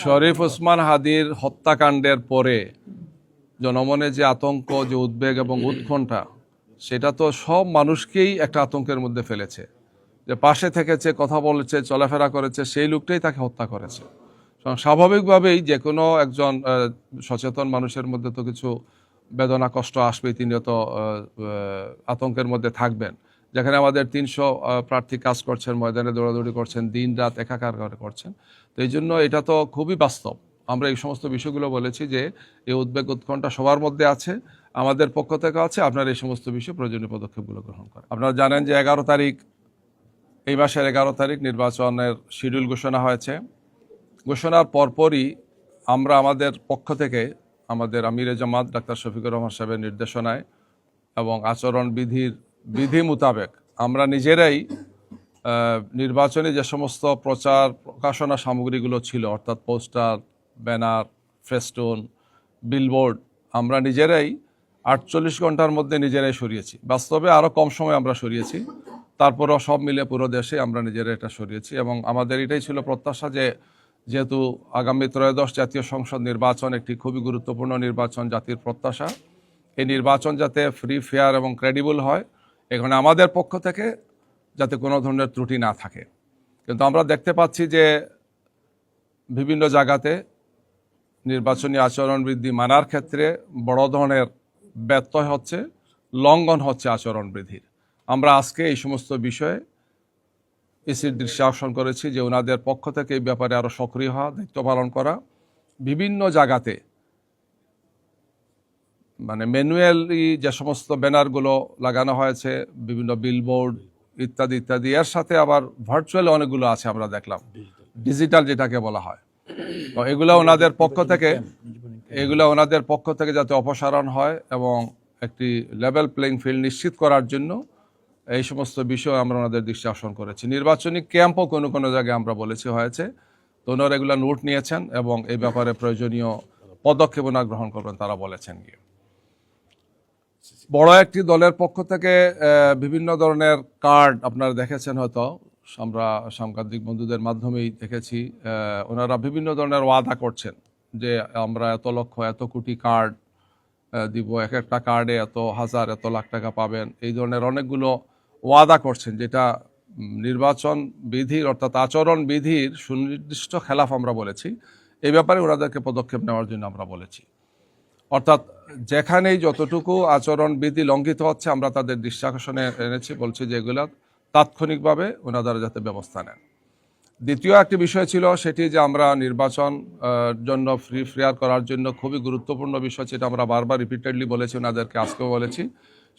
শরীফ ওসমান হাদির হত্যাকাণ্ডের পরে জনমনে যে আতঙ্ক, যে উদ্বেগ এবং উৎকণ্ঠা, সেটা তো সব মানুষকেই একটা আতঙ্কের মধ্যে ফেলেছে। যে পাশে থেকেছে, কথা বলেছে, চলাফেরা করেছে, সেই লোকটাই তাকে হত্যা করেছে। স্বাভাবিকভাবেই যে কোনো একজন সচেতন মানুষের মধ্যে তো কিছু বেদনা, কষ্ট আসবেই। তিনিও তো আতঙ্কের মধ্যে থাকবেন। যেখানে আমাদের 300 প্রার্থী কাজ করছেন, ময়দানে দৌড়াদৌড়ি করছেন, দিন রাত একাকার করছেন। তো এই জন্য এটা তো খুবই বাস্তব। আমরা এই সমস্ত বিষয়গুলো বলেছি যে এই উদ্বেগ, উৎকণ্ঠা সবার মধ্যে আছে, আমাদের পক্ষ থেকে আছে। আপনারা এই সমস্ত বিষয়ে প্রয়োজনীয় পদক্ষেপগুলো গ্রহণ করেন। আপনারা জানেন যে 11 তারিখ, এই মাসের 11 তারিখ নির্বাচনের শিডিউল ঘোষণা হয়েছে। ঘোষণার পরপরই আমরা আমাদের পক্ষ থেকে আমাদের আমিরে জামাত ডাক্তার শফিকুর রহমান সাহেবের নির্দেশনায় এবং আচরণ বিধি মোতাবেক আমরা নিজেরাই নির্বাচনে যে সমস্ত প্রচার প্রকাশনা সামগ্রীগুলো ছিল, অর্থাৎ পোস্টার, ব্যানার, ফেস্টুন, বিলবোর্ড, আমরা নিজেরাই 48 ঘন্টার মধ্যে নিজেরাই সরিয়েছি। বাস্তবে আরও কম সময় আমরা সরিয়েছি, তারপরও সব মিলে পুরো দেশে আমরা নিজেরা এটা সরিয়েছি। এবং আমাদের এটাই ছিল প্রত্যাশা যে যেহেতু আগামী ত্রয়োদশ জাতীয় সংসদ নির্বাচন একটি খুবই গুরুত্বপূর্ণ নির্বাচন, জাতির প্রত্যাশা, এই নির্বাচন যাতে ফ্রি, ফেয়ার এবং ক্রেডিবল হয়, এখানে আমাদের পক্ষ থেকে যাতে কোনো ধরনের ত্রুটি না থাকে। কিন্তু আমরা দেখতে পাচ্ছি যে বিভিন্ন জায়গাতে নির্বাচনী আচরণবিধি মানার ক্ষেত্রে বড় ধরনের ব্যত্যয় হচ্ছে, লঙ্ঘন হচ্ছে আচরণবিধির। আমরা আজকে এই সমস্ত বিষয়ে ইসির দৃষ্টি আকর্ষণ করেছি যে ওনাদের পক্ষ থেকে এই ব্যাপারে আরও সক্রিয় হওয়া, দায়িত্ব পালন করা। বিভিন্ন জায়গাতে মানে ম্যানুয়ালি যে সমস্ত ব্যানারগুলো লাগানো হয়েছে, বিভিন্ন বিলবোর্ড ইত্যাদি ইত্যাদি, এর সাথে আবার ভার্চুয়াল অনেকগুলো আছে, আমরা দেখলাম ডিজিটাল যেটাকে বলা হয়। তো এগুলো ওনাদের পক্ষ থেকে যাতে অপসারণ হয় এবং একটি লেভেল প্লেইং ফিল্ড নিশ্চিত করার জন্য এই সমস্ত বিষয় আমরা ওনাদের দৃষ্টি আকর্ষণ করেছি। নির্বাচনী ক্যাম্পও কোনো কোনো জায়গায় আমরা বলেছি হয়েছে, তো ওনারা এগুলো নোট নিয়েছেন এবং এই ব্যাপারে প্রয়োজনীয় পদক্ষেপ ওনারা গ্রহণ করবেন, তারা বলেছেন। গিয়ে বড় একটি দলের পক্ষ থেকে বিভিন্ন ধরনের কার্ড আপনারা দেখেছেন, হয়তো আমরা সাংবাদিক বন্ধুদের মাধ্যমেই দেখেছি, ওনারা বিভিন্ন ধরনের ওয়াদা করছেন যে আমরা এত লক্ষ, এত কোটি কার্ড দিব, এক একটা কার্ডে এত হাজার, এত লাখ টাকা পাবেন, এই ধরনের অনেকগুলো ওয়াদা করছেন, যেটা নির্বাচন বিধির অর্থাৎ আচরণ বিধির সুনির্দিষ্ট খেলাফ আমরা বলেছি। এই ব্যাপারে ওনাদেরকে পদক্ষেপ নেওয়ার জন্য আমরা বলেছি। অর্থাৎ যেখানেই যতটুকু আচরণ বিধি লঙ্ঘিত হচ্ছে আমরা তাদের দৃষ্টি আকর্ষণে এনেছি, বলছি যে এগুলো তাৎক্ষণিকভাবে ওনারা যাতে ব্যবস্থা নেন। দ্বিতীয় একটি বিষয় ছিল সেটি যে আমরা নির্বাচন জন্য ফ্রি, ফেয়ার করার জন্য খুবই গুরুত্বপূর্ণ বিষয়, যেটা আমরা বারবার রিপিটেডলি বলেছি, ওনাদেরকে আজকেও বলেছি,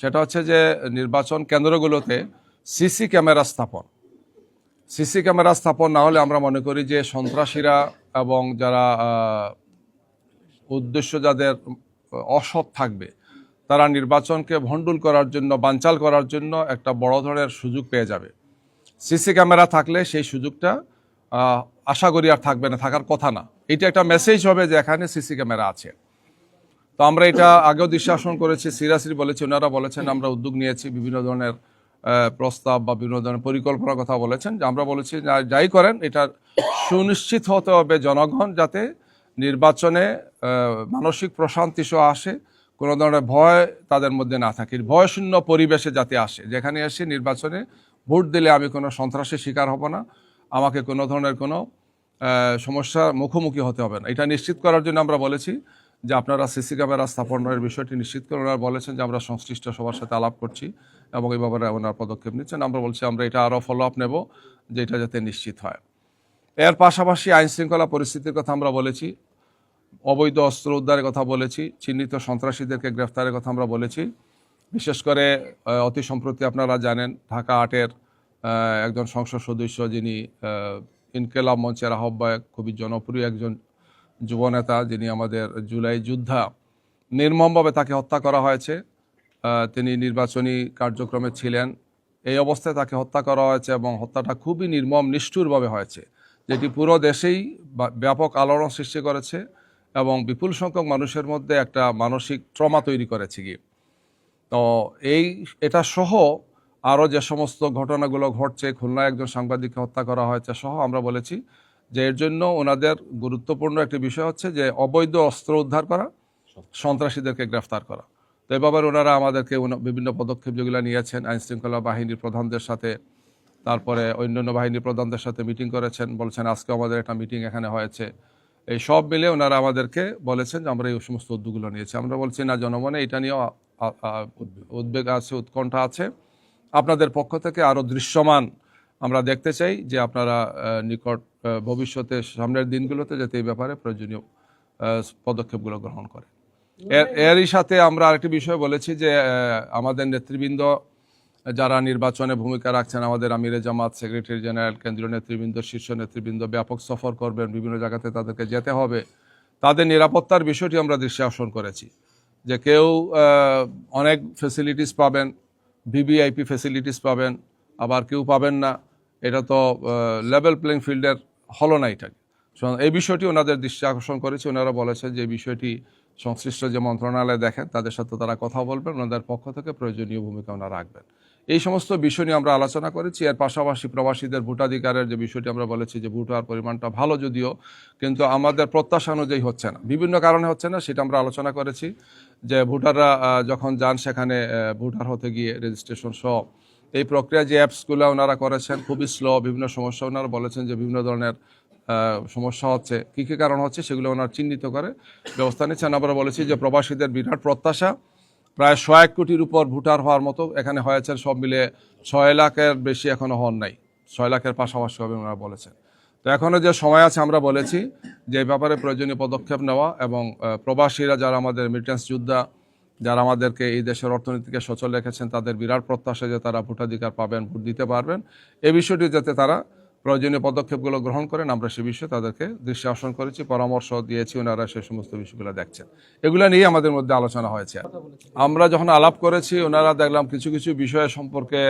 সেটা হচ্ছে যে নির্বাচন কেন্দ্রগুলোতে সিসি ক্যামেরা স্থাপন না হলে আমরা মনে করি যে সন্ত্রাসীরা এবং যারা উদ্দেশ্য যাদের অসৎ থাকবে, তারা নির্বাচনকে ভণ্ডুল করার জন্য, বানচাল করার জন্য একটা বড় ধরনের সুযোগ পেয়ে যাবে। সিসি ক্যামেরা থাকলে সেই সুযোগটা আশা করি আর থাকবে না, থাকার কথা না। এটা একটা মেসেজ হবে যে এখানে সিসি ক্যামেরা আছে। তো আমরা এটা আগেও দৃষ্টি আকর্ষণ করেছি, সিরিয়াসলি বলেছি, ওনারা বলেছেন, আমরা উদ্যোগ নিয়েছি, বিভিন্ন ধরনের প্রস্তাব বা বিভিন্ন ধরনের পরিকল্পনার কথা বলেছেন, যে আমরা বলেছি যাই করেন এটা সুনিশ্চিত হতে হবে জনগণ যাতে নির্বাচনে মানসিক প্রশান্তি সহ আসে, কোনো ধরনের ভয় তাদের মধ্যে না থাকে, ভয়শূন্য পরিবেশে যাতে আসে, যেখানে এসে নির্বাচনে ভোট দিলে আমি কোনো সন্ত্রাসের শিকার হব না, আমাকে কোনো ধরনের কোনো সমস্যার মুখোমুখি হতে হবে না। এটা নিশ্চিত করার জন্য আমরা বলেছি যে আপনারা সিসি ক্যামেরা স্থাপনের বিষয়টি নিশ্চিত করে। ওনারা বলেছেন যে আমরা সংশ্লিষ্ট সবার সাথে আলাপ করছি এবং এই ব্যাপারে ওনারা পদক্ষেপ নিচ্ছেন। আমরা বলছি আমরা এটা আরও ফলো আপ নেব যে এটা যাতে নিশ্চিত হয়। এর পাশাপাশি আইন শৃঙ্খলা পরিস্থিতির কথা আমরা বলেছি, অবৈধ অস্ত্র উদ্ধারের কথা বলেছি, চিহ্নিত সন্ত্রাসীদেরকে গ্রেফতারের কথা আমরা বলেছি। বিশেষ করে অতি সম্প্রতি আপনারা জানেন ঢাকা 8-এর একজন সংসদ সদস্য, যিনি ইনকেলাব মঞ্চের আহ্বায়ক, খুবই জনপ্রিয় একজন যুবনেতা, যিনি আমাদের জুলাই যোদ্ধা, নির্মমভাবে তাকে হত্যা করা হয়েছে। তিনি নির্বাচনী কার্যক্রমে ছিলেন, এই অবস্থায় তাকে হত্যা করা হয়েছে এবং হত্যাটা খুবই নির্মম, নিষ্ঠুরভাবে হয়েছে, যেটি পুরো দেশেই ব্যাপক আলোড়ন সৃষ্টি করেছে এবং বিপুল সংখ্যক মানুষের মধ্যে একটা মানসিক ট্রমা তৈরি করেছে। তো এটা সহ আরও যে সমস্ত ঘটনাগুলো ঘটছে, খুলনায় একজন সাংবাদিককে হত্যা করা হয়েছে সহ, আমরা বলেছি যে এর জন্য ওনাদের গুরুত্বপূর্ণ একটি বিষয় হচ্ছে যে অবৈধ অস্ত্র উদ্ধার করা, সন্ত্রাসীদেরকে গ্রেফতার করা। তো এ ব্যাপারে ওনারা আমাদেরকে বিভিন্ন পদক্ষেপ যেগুলো নিয়েছেন, আইনশৃঙ্খলা বাহিনীর প্রধানদের সাথে, তারপরে অন্যান্য বাহিনীর প্রধানদের সাথে মিটিং করেছেন, বলছেন আজকে আমাদের একটা মিটিং এখানে হয়েছে। এই সব মিলে ওনারা আমাদেরকে বলেছেন যে আমরা এই সমস্ত উদ্যোগগুলো নিয়েছি। আমরা বলছি না, জনমনে এটা নিয়েও উদ্বেগ আছে, উৎকণ্ঠা আছে। আপনাদের পক্ষ থেকে আরও দৃশ্যমান আমরা দেখতে চাই যে আপনারা নিকট ভবিষ্যতে সামনের দিনগুলোতে যাতে এই ব্যাপারে প্রয়োজনীয় পদক্ষেপগুলো গ্রহণ করে। এরই সাথে আমরা আরেকটি বিষয় বলেছি যে আমাদের নেতৃবৃন্দ যারা নির্বাচনে ভূমিকা রাখছেন, আমাদের আমিরে জামাত, সেক্রেটারি জেনারেল, কেন্দ্রীয় নেতৃবৃন্দ, শীর্ষ নেতৃবৃন্দ ব্যাপক সফর করবেন, বিভিন্ন জায়গাতে তাদেরকে যেতে হবে। তাদের নিরাপত্তার বিষয়টি আমরা দৃষ্টি আকর্ষণ করেছি যে কেউ অনেক ফেসিলিটিস পাবেন, ভিভিআইপি ফেসিলিটিস পাবেন, আবার কেউ পাবেন না। এটা তো লেভেল প্লেইং ফিল্ডের হলো না এটাকে। এই বিষয়টি ওনাদের দৃষ্টি আকর্ষণ করেছে। ওনারা বলেছেন যে এই বিষয়টি সংশ্লিষ্ট যে মন্ত্রণালয় দেখেন তাদের সাথে তারা কথা বলবেন, ওনাদের পক্ষ থেকে প্রয়োজনীয় ভূমিকা ওনারা রাখবেন। এই সমস্ত বিষয় নিয়ে আমরা আলোচনা করেছি। এর পাশাপাশি প্রবাসীদের ভোটাধিকারের যে বিষয়টি আমরা বলেছি যে ভোট হওয়ার পরিমাণটা ভালো যদিও, কিন্তু আমাদের প্রত্যাশা অনুযায়ী হচ্ছে না, বিভিন্ন কারণে হচ্ছে না, সেটা আমরা আলোচনা করেছি। যে ভোটাররা যখন যান সেখানে ভোটার হতে গিয়ে রেজিস্ট্রেশন সহ এই প্রক্রিয়া যে অ্যাপসগুলো ওনারা করেছেন খুবই স্লো, বিভিন্ন সমস্যা ওনারা বলেছেন যে বিভিন্ন ধরনের সমস্যা হচ্ছে, কী কী কারণ হচ্ছে সেগুলো ওনারা চিহ্নিত করে ব্যবস্থা নিচ্ছেন। আমরা বলেছি যে প্রবাসীদের বিরাট প্রত্যাশা, প্রায় 100 কোটির উপর ভোটার হওয়ার মতো এখানে হয়েছে, সব মিলে 6 লাখের বেশি এখনও হন নাই, 6 লাখের পাশাপাশি হবে ওনারা বলেছেন। তো এখনও যে সময় আছে আমরা বলেছি যে এই ব্যাপারে প্রয়োজনীয় পদক্ষেপ নেওয়া, এবং প্রবাসীরা যারা আমাদের রেমিটেন্স যোদ্ধা, যারা আমাদেরকে এই দেশের অর্থনীতিকে সচল রেখেছেন, তাদের বিরাট প্রত্যাশা যে তারা ভোটাধিকার পাবেন, ভোট দিতে পারবেন। এই বিষয়টি যাতে তারা প্রয়োজনীয় পদক্ষেপগুলো গ্রহণ করেন আমরা সে বিষয়ে তাদেরকে দৃষ্টি আকর্ষণ করেছি, পরামর্শ দিয়েছি, ওনারা সেই সমস্ত বিষয়গুলো দেখছেন। এগুলো নিয়ে আমাদের মধ্যে আলোচনা হয়েছে। আমরা যখন আলাপ করেছি ওনারা দেখলাম কিছু কিছু বিষয় সম্পর্কে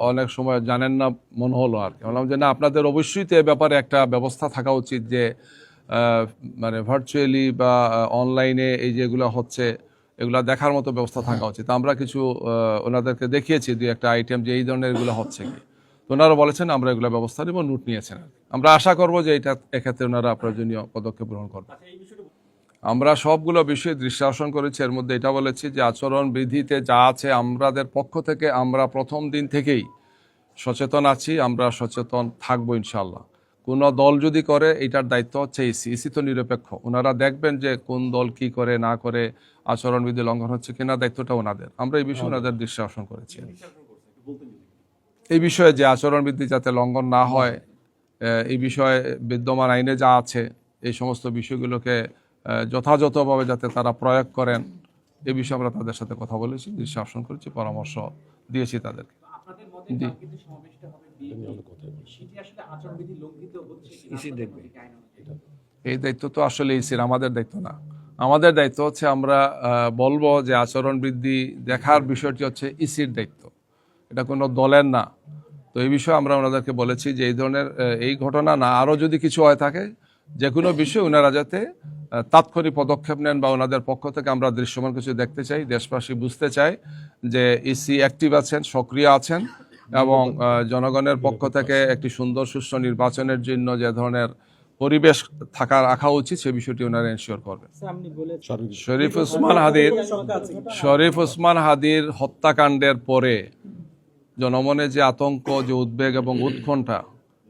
অনেক সময় জানেন না মনে হলো আর কি। বললাম যে না, আপনাদের অবশ্যই তো এ ব্যাপারে একটা ব্যবস্থা থাকা উচিত যে মানে ভার্চুয়ালি বা অনলাইনে এই যেগুলো হচ্ছে এগুলো দেখার মতো ব্যবস্থা থাকা উচিত। আমরা কিছু ওনাদেরকে দেখিয়েছি 2-1টা আইটেম যে এই ধরনের এগুলো হচ্ছে কি। ওনারা বলেছেন আমরা এগুলো ব্যবস্থা নেব, নোট নিয়েছেন। আমরা আশা করব যে এটা এক্ষেত্রে ওনারা প্রয়োজনীয় পদক্ষেপ গ্রহণ করবেন। আমরা সবগুলো বিষয়ে দৃষ্টি আকর্ষণ করেছি। এর মধ্যে এটা বলেছি যে আচরণ বিধিতে যা আছে আমাদের পক্ষ থেকে আমরা প্রথম দিন থেকেই সচেতন আছি, আমরা সচেতন থাকবো ইনশাল্লাহ। কোনো দল যদি করে এটার দায়িত্ব হচ্ছে ইসি তো নিরপেক্ষ, ওনারা দেখবেন যে কোন দল কি করে না করে, আচরণবিধি লঙ্ঘন হচ্ছে কিনা, দায়িত্বটা ওনাদের। আমরা এই বিষয়ে ওনাদের দৃষ্টি আকর্ষণ করেছি। এই বিষয়ে যে আচরণবিধি যাতে লঙ্ঘন না হয়, এই বিষয়ে বিদ্যমান আইনে যা আছে এই সমস্ত বিষয়গুলোকে যথাযথভাবে যাতে তারা প্রয়োগ করেন, এই বিষয়ে আমরা তাদের সাথে কথা বলেছি, দৃষ্টি আকর্ষণ করেছি, পরামর্শ দিয়েছি তাদেরকে। এই দায়িত্ব তো আসলে ইসির, আমাদের দায়িত্ব না। আমাদের দায়িত্ব হচ্ছে আমরা বলবো যে আচরণ বৃদ্ধি দেখার বিষয়টি হচ্ছে ইসির দায়িত্ব, এটা কোনো দলের না। তো এই বিষয়ে আমরা ওনাদেরকে বলেছি যে এই ধরনের এই ঘটনা না আরও যদি কিছু হয়ে থাকে, যে কোনো বিষয়ে ওনারা যাতে তাৎক্ষণিক পদক্ষেপ নেন, বা ওনাদের পক্ষ থেকে আমরা দৃশ্যমান কিছু দেখতে চাই। দেশবাসী বুঝতে চাই যে ইসি অ্যাক্টিভ আছেন, সক্রিয় আছেন, এবং জনগণের পক্ষ থেকে একটি সুন্দর সুষ্ঠু নির্বাচনের জন্য যে ধরনের পরিবেশ রাখা উচিত সে বিষয়টি ওনারা এনশিওর করবেন। শরীফ ওসমান হাদির হত্যাকাণ্ডের পরে জনমনে যে আতঙ্ক, যে উদ্বেগ এবং উৎকণ্ঠা,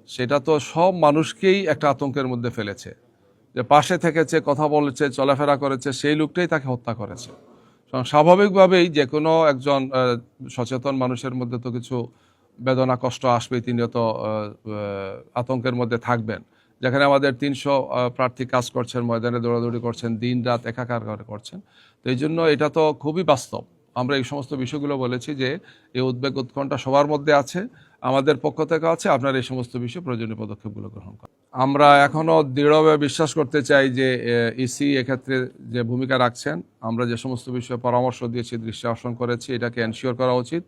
সেটা তো সব মানুষকেই একটা আতঙ্কের মধ্যে ফেলেছে। যে পাশে থেকেছে, কথা বলেছে, চলাফেরা করেছে, সেই লোকটাই তাকে হত্যা করেছে। স্বাভাবিকভাবেই যে কোনো একজন সচেতন মানুষের মধ্যে তো কিছু বেদনা, কষ্ট আসবেই, তিনিও তো আতঙ্কের মধ্যে থাকবেন। যেখানে আমাদের 300 প্রার্থী কাজ করছেন, ময়দানে দৌড়াদৌড়ি করছেন, দিন রাত একাকার করছেন। তো এই জন্য এটা তো খুবই বাস্তব। আমরা এই সমস্ত বিষয়গুলো বলেছি যে এই উদ্বেগ উৎকণ্ঠা সবার মধ্যে আছে, আমাদের পক্ষ থেকে আছে, আপনার এই সমস্ত বিষয়ে প্রয়োজনীয় পদক্ষেপগুলো গ্রহণ করেন। আমরা এখনও দৃঢ়ভাবে বিশ্বাস করতে চাই যে ইসি এক্ষেত্রে যে ভূমিকা রাখছেন, আমরা যে সমস্ত বিষয়ে পরামর্শ দিয়েছি, দৃষ্টি আকর্ষণ করেছি, এটাকে এনশিওর করা উচিত।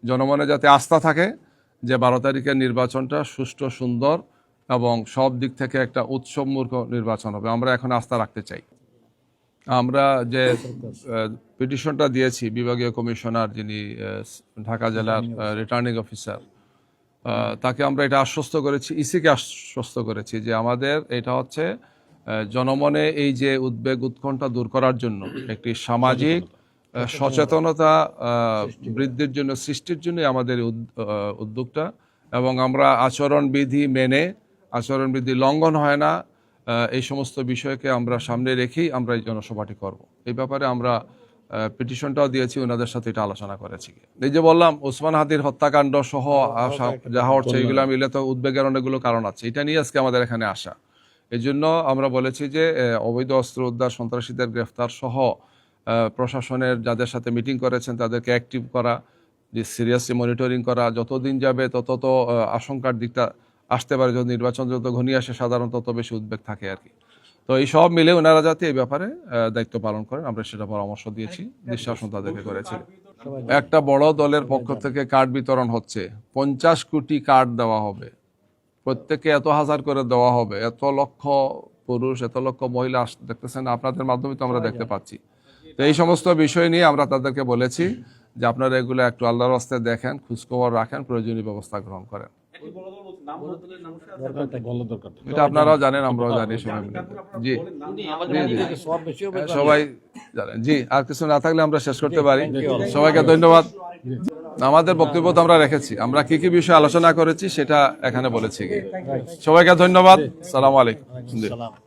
জনমনে যাতে আস্থা থাকে যে 12 তারিখের নির্বাচনটা সুষ্ঠু, সুন্দর এবং সব দিক থেকে একটা উৎসবমূলক নির্বাচন হবে, আমরা এখন আস্থা রাখতে চাই। আমরা যে পিটিশনটা দিয়েছি বিভাগীয় কমিশনার, যিনি ঢাকা জেলার রিটার্নিং অফিসার, তাকে আমরা এটা আশ্বস্ত করেছি, ইসিকে আশ্বস্ত করেছি যে আমাদের এটা হচ্ছে জনমনে এই যে উদ্বেগ উৎকণ্ঠা দূর করার জন্য একটি সামাজিক সচেতনতা বৃদ্ধির জন্য, সৃষ্টির জন্য আমাদের উদ্যোগটা। এবং আমরা আচরণবিধি মেনে, আচরণবিধি লঙ্ঘন হয় না, এই সমস্ত বিষয়কে আমরা সামনে রেখেই আমরা এই জনসভাটি করব। এই ব্যাপারে আমরা পিটিশনটাও দিয়েছি, ওনাদের সাথে এটা আলোচনা করেছি। এই যে বললাম ওসমান হাদির হত্যাকাণ্ড সহ যা হচ্ছে এগুলো মিলে তো উদ্বেগের অনেকগুলো কারণ আছে, এটা নিয়ে আজকে আমাদের এখানে আসা। এই জন্য আমরা বলেছি যে অবৈধ অস্ত্র উদ্ধার, সন্ত্রাসীদের গ্রেফতার সহ প্রশাসনের যাদের সাথে মিটিং করেছেন তাদেরকে অ্যাক্টিভ করা, যে সিরিয়াসলি মনিটরিং করা, যতদিন যাবে তত তো আশঙ্কার দিকটা আসতে পারে, যদি নির্বাচন যত ঘনিয়ে আসে সাধারণত তত বেশি উদ্বেগ থাকে আর কি। তো এই সব মিলে ওনারা যাতে এই ব্যাপারে দায়িত্ব পালন করেন আমরা সেটা পরামর্শ দিয়েছি, নিঃশাসন তাদেরকে করেছি। একটা বড় দলের পক্ষ থেকে কার্ড বিতরণ হচ্ছে, 50 কোটি কার্ড দেওয়া হবে, প্রত্যেকে এত হাজার করে দেওয়া হবে, এত লক্ষ পুরুষ, এত লক্ষ মহিলা দেখতেছেন, আপনাদের মাধ্যমে তো আমরা দেখতে পাচ্ছি। তো এই সমস্ত বিষয় নিয়ে আমরা তাদেরকে বলেছি যে আপনারা এগুলো একটু আল্লাহর রাস্তায় দেখেন, খোঁজখবর রাখেন, প্রয়োজনীয় ব্যবস্থা গ্রহণ করেন। এটা আপনারাও জানেন, আমরাও জানি সবাই মিলে। জি সবাই জানেন। জি, আর কিছু না থাকলে আমরা শেষ করতে পারি। সবাইকে ধন্যবাদ। আমাদের বক্তব্য তো আমরা রেখেছি, আমরা কি কি বিষয়ে আলোচনা করেছি সেটা এখানে বলেছি। সবাইকে ধন্যবাদ। সালাম আলাইকুম।